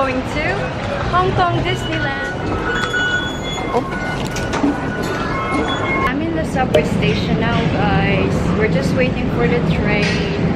going to Hongkong Disneyland. Oh. I'm in the subway station now, guys. We're just waiting for the train.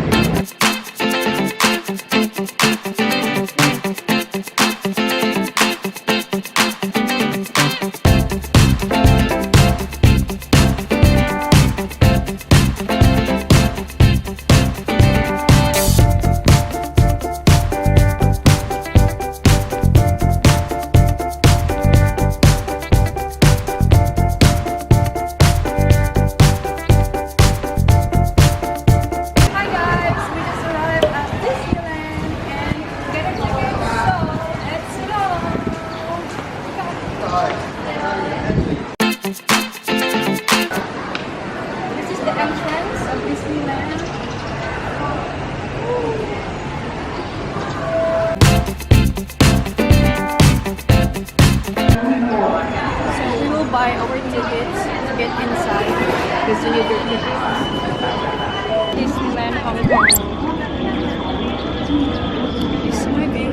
Buy our tickets to get inside because you need your tickets. Disneyland Hong Kong. This is my view.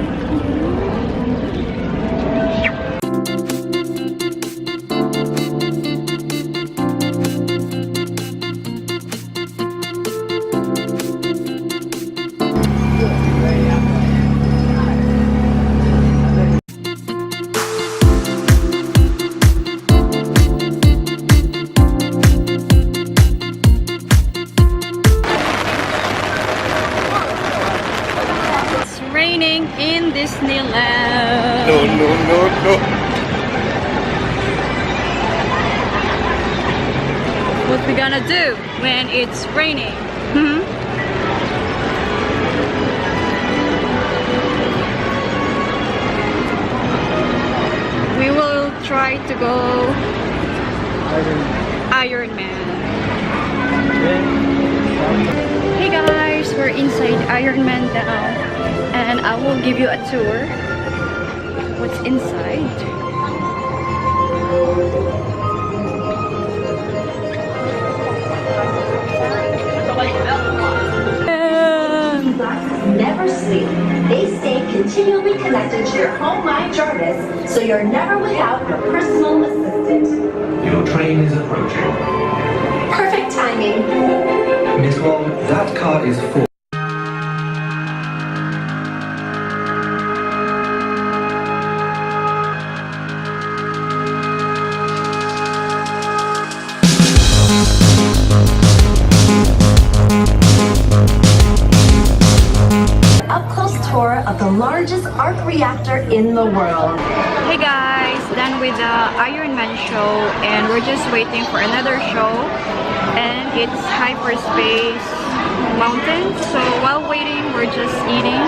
Raining in Disneyland. No. What we gonna do when it's raining? We will try to go Ironman. Hey guys, we're inside Ironman now. And I will give you a tour what's inside. Never sleep. They stay continually connected to your home line Jarvis, so you're never without your personal assistant. Your train is approaching. Perfect timing. Miss Wong, that car is full. Tour of the largest arc reactor in the world. Hey guys, done with the Ironman show and we're just waiting for another show, and it's Hyperspace Mountain. So while waiting, we're just eating.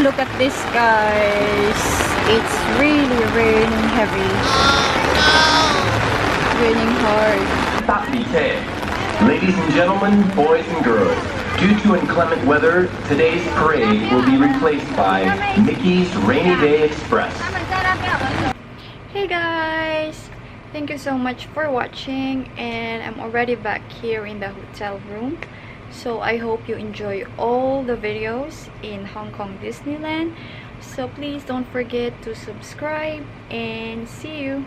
Look at this, guys. It's really raining heavy. Raining hard. Ladies and gentlemen, boys and girls, due to inclement weather, today's parade will be replaced by Mickey's Rainy Day Express. Hey guys, thank you so much for watching, and I'm already back here in the hotel room. So I hope you enjoy all the videos in Hongkong Disneyland. So please don't forget to subscribe, and see you.